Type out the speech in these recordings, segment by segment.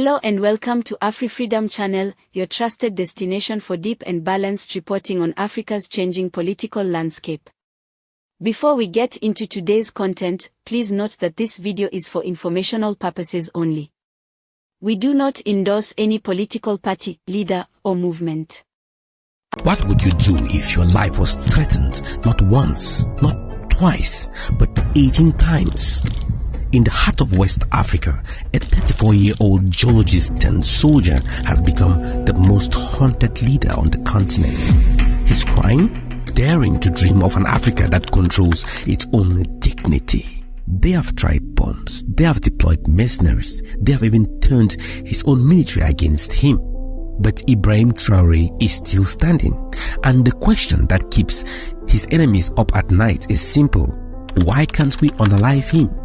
Hello and welcome to Afrifreedom Channel, your trusted destination for deep and balanced reporting on Africa's changing political landscape. Before we get into today's content, please note that this video is for informational purposes only. We do not endorse any political party, leader, or movement. What would you do if your life was threatened not once, not twice, but 18 times? In the heart of West Africa, a 34-year-old geologist turned soldier has become the most haunted leader on the continent. His crime? Daring to dream of an Africa that controls its own dignity. They have tried bombs, they have deployed mercenaries, they have even turned his own military against him. But Ibrahim Traoré is still standing, and the question that keeps his enemies up at night is simple: why can't we unalive him?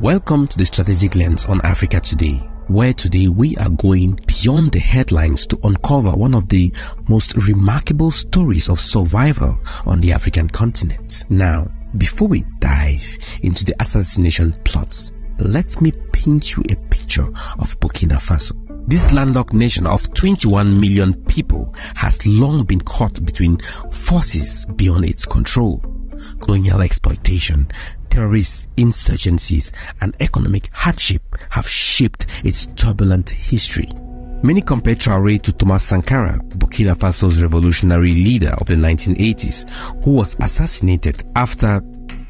Welcome to the Strategic Lens on Africa Today, where today we are going beyond the headlines to uncover one of the most remarkable stories of survival on the African continent. Now, before we dive into the assassination plots, let me paint you a picture of Burkina Faso. This landlocked nation of 21 million people has long been caught between forces beyond its control. Colonial exploitation, terrorist insurgencies, and economic hardship have shaped its turbulent history. Many compare Traoré to Thomas Sankara, Burkina Faso's revolutionary leader of the 1980s, who was assassinated after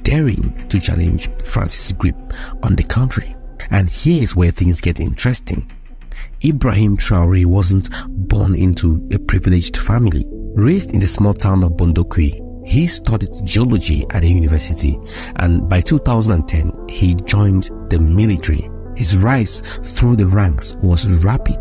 daring to challenge France's grip on the country. And here is where things get interesting. Ibrahim Traoré wasn't born into a privileged family. Raised in the small town of Bondokwe, he studied geology at a university, and by 2010 he joined the military. His rise through the ranks was rapid,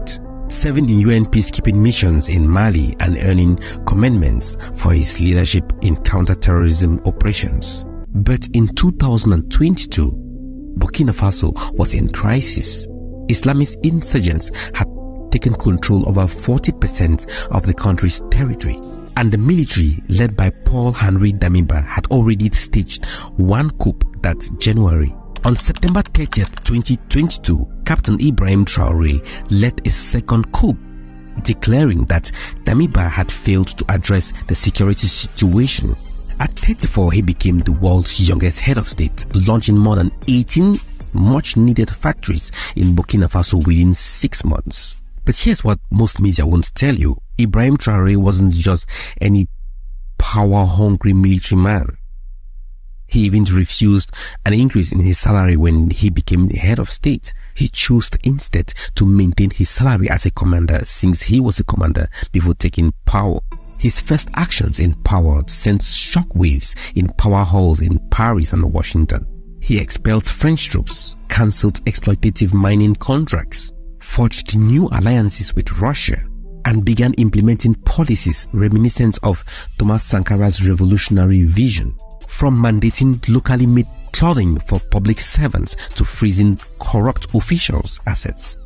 serving in UN peacekeeping missions in Mali and earning commendments for his leadership in counter-terrorism operations. But in 2022, Burkina Faso was in crisis. Islamist insurgents had taken control over 40% of the country's territory, and the military, led by Paul-Henri Damiba, had already staged one coup that January. On September 30th, 2022, Captain Ibrahim Traoré led a second coup, declaring that Damiba had failed to address the security situation. At 34, he became the world's youngest head of state, launching more than 18 much-needed factories in Burkina Faso within 6 months. But here's what most media won't tell you. Ibrahim Traoré wasn't just any power-hungry military man. He even refused an increase in his salary when he became the head of state. He chose instead to maintain his salary as a commander, since he was a commander before taking power. His first actions in power sent shockwaves in power halls in Paris and Washington. He expelled French troops, cancelled exploitative mining contracts, forged new alliances with Russia, and began implementing policies reminiscent of Thomas Sankara's revolutionary vision, from mandating locally made clothing for public servants to freezing corrupt officials' assets.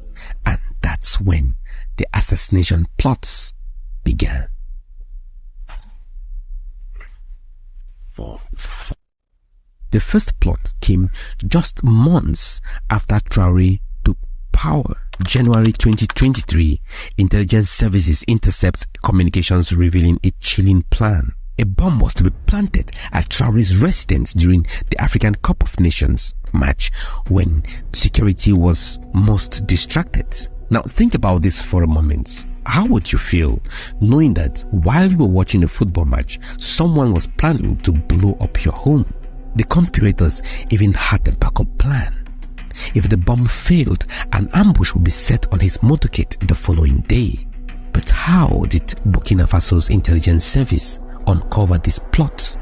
And that's when the assassination plots began. The first plot came just months after Traoré took power. January 2023, intelligence services intercept communications revealing a chilling plan. A bomb was to be planted at Traoré's residence during the African Cup of Nations match, when security was most distracted. Now think about this for a moment. How would you feel knowing that while you were watching a football match, someone was planning to blow up your home? The conspirators even had a backup plan. If the bomb failed, an ambush would be set on his motorcade the following day. But how did Burkina Faso's intelligence service uncover this plot?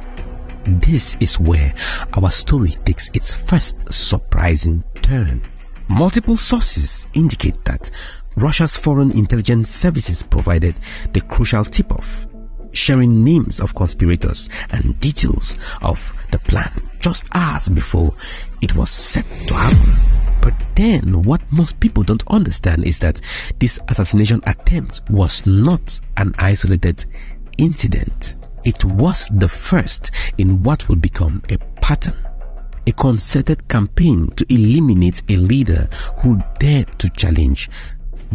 This is where our story takes its first surprising turn. Multiple sources indicate that Russia's foreign intelligence services provided the crucial tip-off, sharing names of conspirators and details of the plan just hours before it was set to happen. But then what most people don't understand is that this assassination attempt was not an isolated incident. It was the first in what would become a pattern. a concerted campaign to eliminate a leader who dared to challenge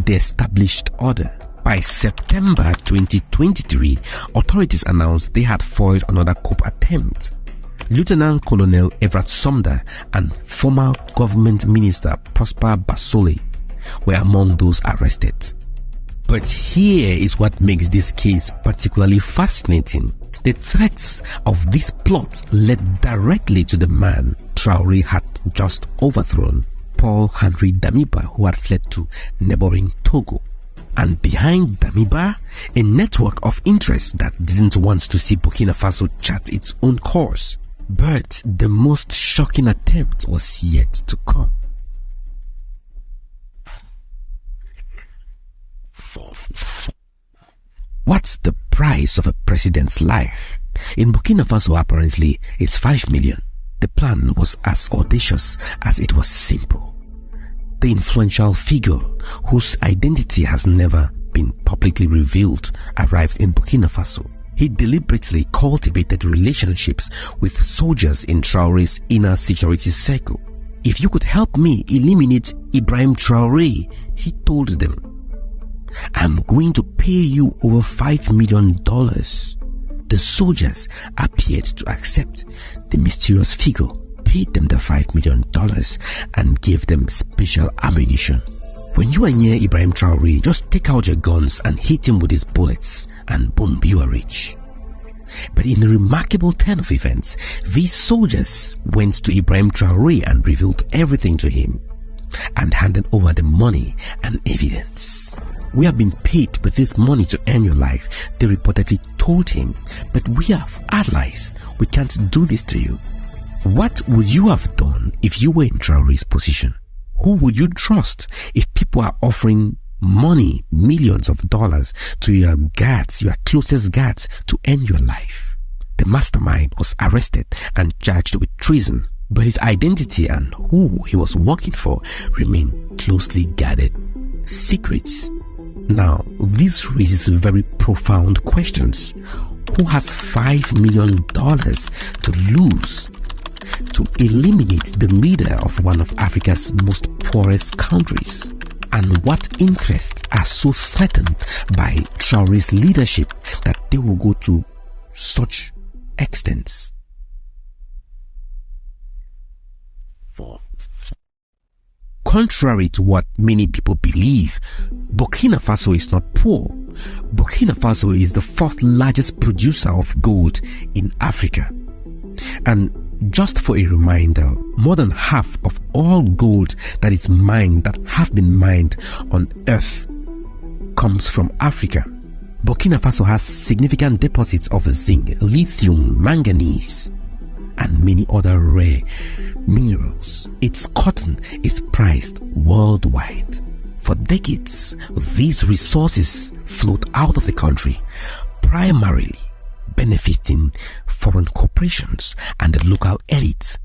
the established order. By September 2023, authorities announced they had foiled another coup attempt. Lieutenant Colonel Everett Sumner and former government minister Prosper Basole were among those arrested. But here is what makes this case particularly fascinating. The threats of this plot led directly to the man Traoré had just overthrown, Paul Henri Damiba, who had fled to neighboring Togo. And behind Damiba, a network of interests that didn't want to see Burkina Faso chart its own course. But the most shocking attempt was yet to come. What's the price of a president's life? In Burkina Faso, apparently, it's 5 million. The plan was as audacious as it was simple. The influential figure, whose identity has never been publicly revealed, arrived in Burkina Faso. He deliberately cultivated relationships with soldiers in Traoré's inner security circle. If you could help me eliminate Ibrahim Traoré, he told them, I'm going to pay you over $5 million. The soldiers appeared to accept. The mysterious figure paid them the $5 million and gave them special ammunition. When you are near Ibrahim Traoré, just take out your guns and hit him with his bullets, and boom, you are rich. But in a remarkable turn of events, these soldiers went to Ibrahim Traoré and revealed everything to him and handed over the money and evidence. We have been paid with this money to earn your life, they reportedly told him, but we have allies. We can't do this to you. What would you have done if you were in Traoré's position? Who would you trust if people are offering money, millions of dollars, to your guards, your closest guards, to end your life? The mastermind was arrested and charged with treason, but his identity and who he was working for remain closely guarded secrets. Now, this raises very profound questions. Who has $5 million to lose to eliminate the leader of one of Africa's most poorest countries? And what interests are so threatened by Traoré's leadership that they will go to such extents? Contrary to what many people believe, Burkina Faso is not poor. Burkina Faso is the fourth largest producer of gold in Africa. And just for a reminder, more than half of all gold that is mined, that have been mined on earth, comes from Africa. Burkina Faso has significant deposits of zinc, lithium, manganese, and many other rare minerals. Its cotton is prized worldwide. For decades, these resources flowed out of the country, primarily benefiting foreign corporations and the local elites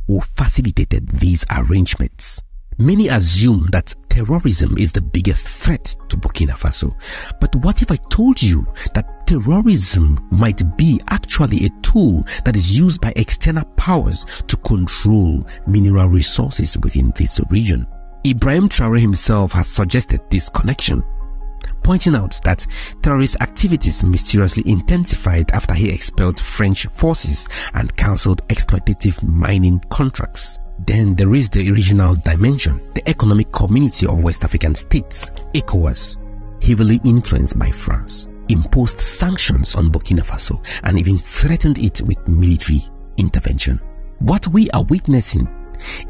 who facilitated these arrangements. Many assume that terrorism is the biggest threat to Burkina Faso. But what if I told you that terrorism might be actually a tool that is used by external powers to control mineral resources within this region? Ibrahim Traoré himself has suggested this connection, pointing out that terrorist activities mysteriously intensified after he expelled French forces and cancelled exploitative mining contracts. Then there is the regional dimension. The Economic Community of West African States, ECOWAS, heavily influenced by France, imposed sanctions on Burkina Faso and even threatened it with military intervention. What we are witnessing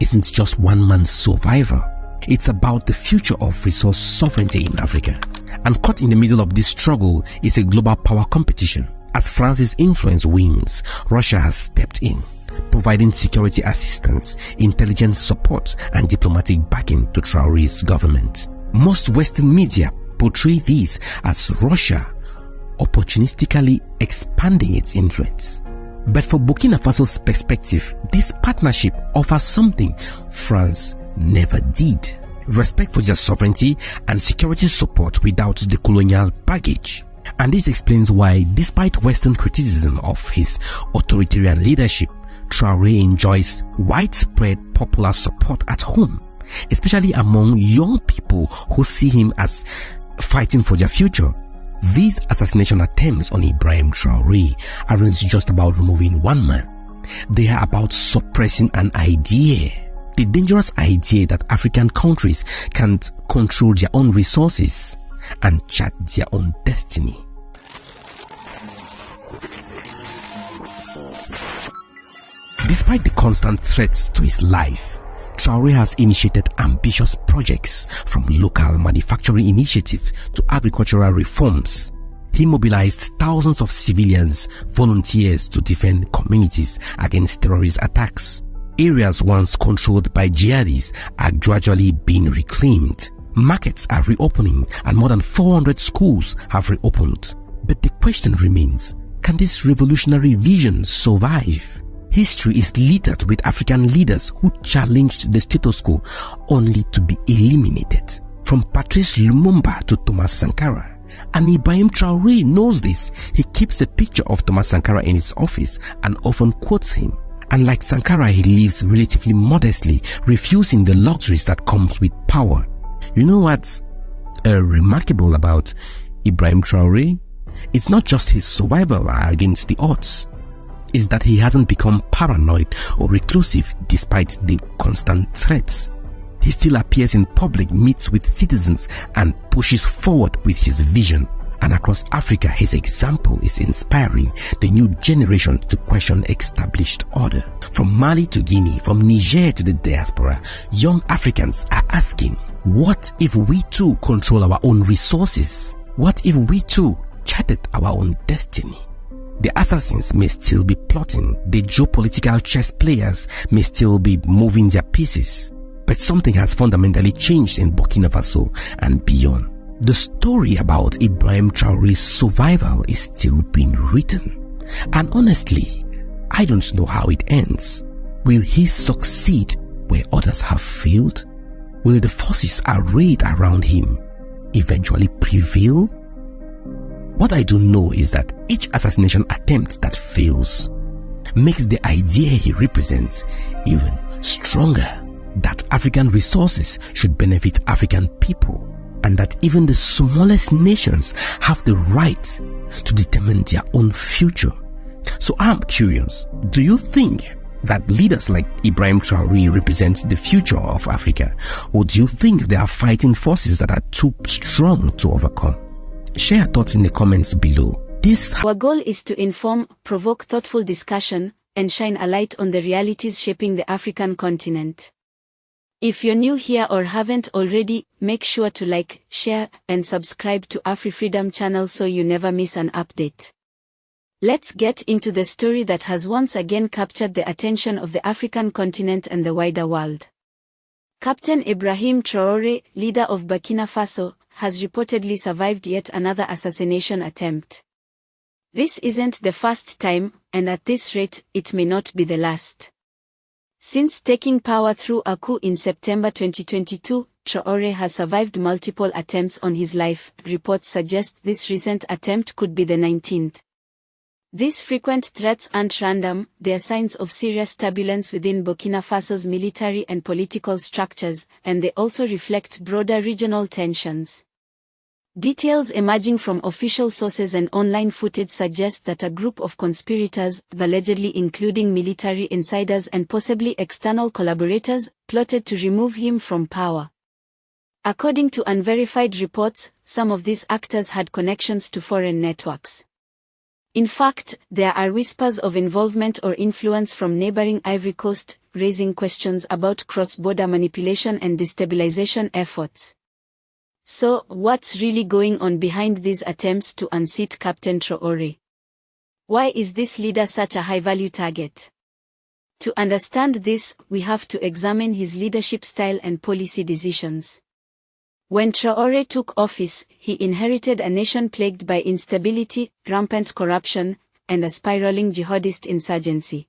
isn't just one man's survival. It's about the future of resource sovereignty in Africa. And caught in the middle of this struggle is a global power competition. As France's influence wanes, Russia has stepped in, providing security assistance, intelligence support, and diplomatic backing to Traoré's government. Most Western media portray this as Russia opportunistically expanding its influence. But from Burkina Faso's perspective, this partnership offers something France never did: respect for their sovereignty and security support without the colonial baggage. And this explains why, despite Western criticism of his authoritarian leadership, Traoré enjoys widespread popular support at home, especially among young people who see him as fighting for their future. These assassination attempts on Ibrahim Traoré aren't just about removing one man. They are about suppressing an idea. The dangerous idea that African countries can't control their own resources and chart their own destiny. Despite the constant threats to his life, Traoré has initiated ambitious projects, from local manufacturing initiatives to agricultural reforms. He mobilized thousands of civilians, volunteers to defend communities against terrorist attacks. Areas once controlled by jihadis are gradually being reclaimed. Markets are reopening and more than 400 schools have reopened. But the question remains, can this revolutionary vision survive? History is littered with African leaders who challenged the status quo only to be eliminated. From Patrice Lumumba to Thomas Sankara. And Ibrahim Traoré knows this. He keeps a picture of Thomas Sankara in his office and often quotes him. And like Sankara, he lives relatively modestly, refusing the luxuries that comes with power. You know what's remarkable about Ibrahim Traoré? It's not just his survival against the odds. Is that he hasn't become paranoid or reclusive despite the constant threats. He still appears in public, meets with citizens and pushes forward with his vision. And across Africa, his example is inspiring the new generation to question established order. From Mali to Guinea, from Niger to the diaspora, young Africans are asking, what if we too control our own resources? What if we too charted our own destiny? The assassins may still be plotting, the geopolitical chess players may still be moving their pieces, but something has fundamentally changed in Burkina Faso and beyond. The story about Ibrahim Traoré's survival is still being written, and honestly, I don't know how it ends. Will he succeed where others have failed? Will the forces arrayed around him eventually prevail? What I do know is that each assassination attempt that fails makes the idea he represents even stronger, that African resources should benefit African people, and that even the smallest nations have the right to determine their own future. So I'm curious, do you think that leaders like Ibrahim Traoré represent the future of Africa, or do you think they are fighting forces that are too strong to overcome? Share your thoughts in the comments below. Our goal is to inform, provoke thoughtful discussion, and shine a light on the realities shaping the African continent. If you're new here or haven't already, make sure to like, share, and subscribe to Afrifreedom Channel so you never miss an update. Let's get into the story that has once again captured the attention of the African continent and the wider world. Captain Ibrahim Traoré, leader of Burkina Faso, has reportedly survived yet another assassination attempt. This isn't the first time, and at this rate, it may not be the last. Since taking power through a coup in September 2022, Traoré has survived multiple attempts on his life. Reports suggest this recent attempt could be the 19th. These frequent threats aren't random, they are signs of serious turbulence within Burkina Faso's military and political structures, and they also reflect broader regional tensions. Details emerging from official sources and online footage suggest that a group of conspirators, allegedly including military insiders and possibly external collaborators, plotted to remove him from power. According to unverified reports, some of these actors had connections to foreign networks. In fact, there are whispers of involvement or influence from neighboring Ivory Coast, raising questions about cross-border manipulation and destabilization efforts. So, what's really going on behind these attempts to unseat Captain Traoré? Why is this leader such a high-value target? To understand this, we have to examine his leadership style and policy decisions. When Traoré took office, he inherited a nation plagued by instability, rampant corruption, and a spiraling jihadist insurgency.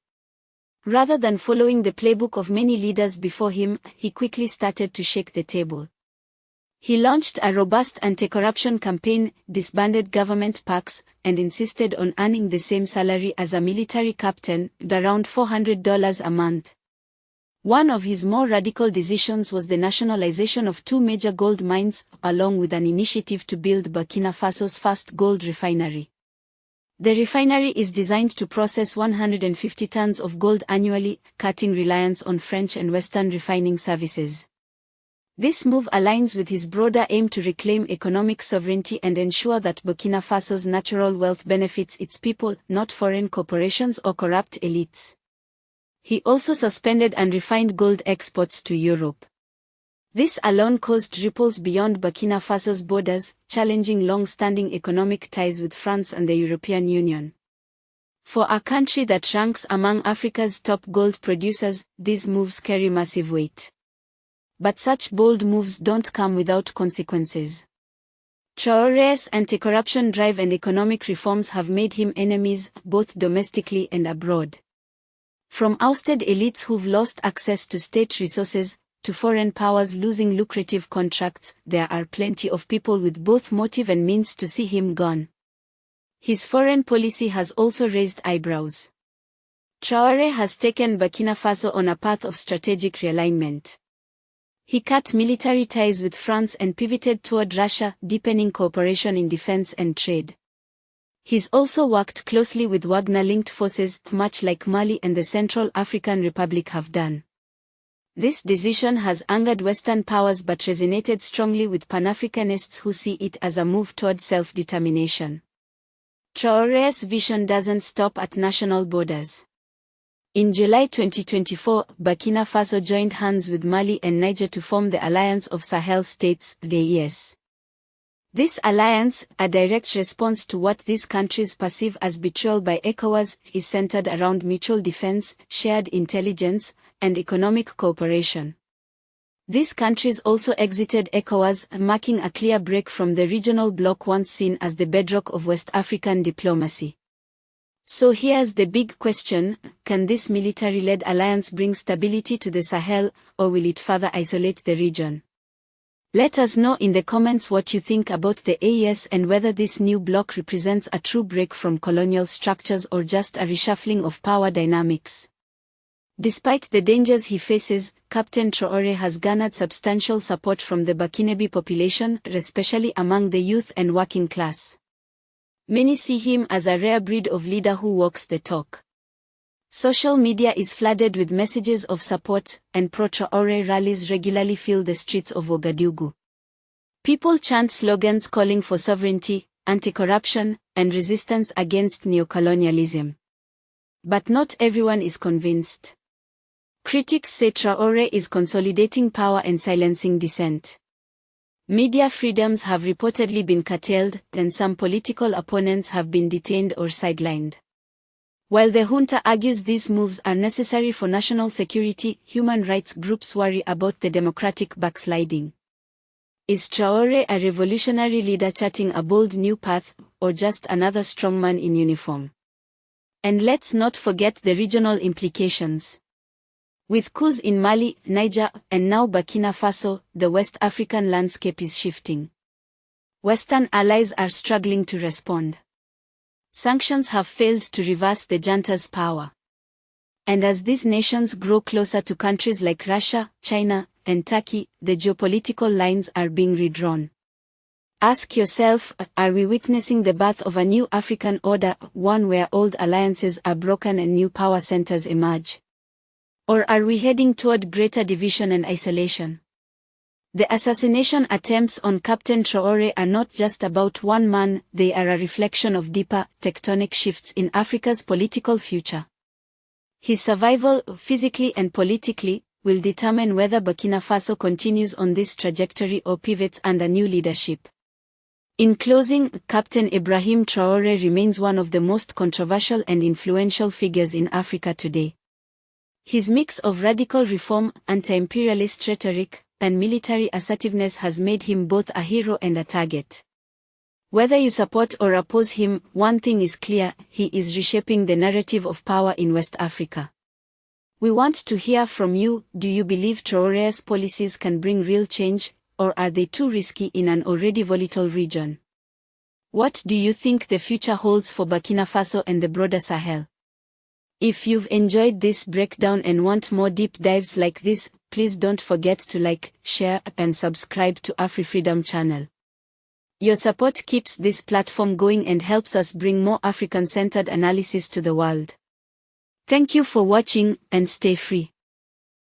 Rather than following the playbook of many leaders before him, he quickly started to shake the table. He launched a robust anti-corruption campaign, disbanded government PACs, and insisted on earning the same salary as a military captain, around $400 a month. One of his more radical decisions was the nationalization of 2 major gold mines, along with an initiative to build Burkina Faso's first gold refinery. The refinery is designed to process 150 tons of gold annually, cutting reliance on French and Western refining services. This move aligns with his broader aim to reclaim economic sovereignty and ensure that Burkina Faso's natural wealth benefits its people, not foreign corporations or corrupt elites. He also suspended unrefined gold exports to Europe. This alone caused ripples beyond Burkina Faso's borders, challenging long-standing economic ties with France and the European Union. For a country that ranks among Africa's top gold producers, these moves carry massive weight. But such bold moves don't come without consequences. Traoré's anti-corruption drive and economic reforms have made him enemies, both domestically and abroad. From ousted elites who've lost access to state resources, to foreign powers losing lucrative contracts, there are plenty of people with both motive and means to see him gone. His foreign policy has also raised eyebrows. Traoré has taken Burkina Faso on a path of strategic realignment. He cut military ties with France and pivoted toward Russia, deepening cooperation in defense and trade. He's also worked closely with Wagner-linked forces, much like Mali and the Central African Republic have done. This decision has angered Western powers but resonated strongly with Pan-Africanists who see it as a move toward self-determination. Traoré's vision doesn't stop at national borders. In July 2024, Burkina Faso joined hands with Mali and Niger to form the Alliance of Sahel States, the AES. This alliance, a direct response to what these countries perceive as betrayal by ECOWAS, is centered around mutual defense, shared intelligence, and economic cooperation. These countries also exited ECOWAS, marking a clear break from the regional bloc once seen as the bedrock of West African diplomacy. So here's the big question: can this military-led alliance bring stability to the Sahel, or will it further isolate the region? Let us know in the comments what you think about the AES and whether this new bloc represents a true break from colonial structures or just a reshuffling of power dynamics. Despite the dangers he faces, Captain Traoré has garnered substantial support from the Burkinabe population, especially among the youth and working class. Many see him as a rare breed of leader who walks the talk. Social media is flooded with messages of support, and pro-Traoré rallies regularly fill the streets of Ouagadougou. People chant slogans calling for sovereignty, anti-corruption, and resistance against neocolonialism. But not everyone is convinced. Critics say Traoré is consolidating power and silencing dissent. Media freedoms have reportedly been curtailed, and some political opponents have been detained or sidelined. While the junta argues these moves are necessary for national security, human rights groups worry about the democratic backsliding. Is Traoré a revolutionary leader charting a bold new path, or just another strongman in uniform? And let's not forget the regional implications. With coups in Mali, Niger, and now Burkina Faso, the West African landscape is shifting. Western allies are struggling to respond. Sanctions have failed to reverse the junta's power. And as these nations grow closer to countries like Russia, China, and Turkey, the geopolitical lines are being redrawn. Ask yourself, are we witnessing the birth of a new African order, one where old alliances are broken and new power centers emerge? Or are we heading toward greater division and isolation? The assassination attempts on Captain Traoré are not just about one man, they are a reflection of deeper, tectonic shifts in Africa's political future. His survival, physically and politically, will determine whether Burkina Faso continues on this trajectory or pivots under new leadership. In closing, Captain Ibrahim Traoré remains one of the most controversial and influential figures in Africa today. His mix of radical reform, anti-imperialist rhetoric, and military assertiveness has made him both a hero and a target. Whether you support or oppose him, one thing is clear: he is reshaping the narrative of power in West Africa. We want to hear from you. Do you believe Traoré's policies can bring real change? or are they too risky in an already volatile region? What do you think the future holds for Burkina Faso and the broader Sahel? If you've enjoyed this breakdown and want more deep dives like this, please don't forget to like, share, and subscribe to Afrifreedom Channel. Your support keeps this platform going and helps us bring more African-centered analysis to the world. Thank you for watching, and stay free.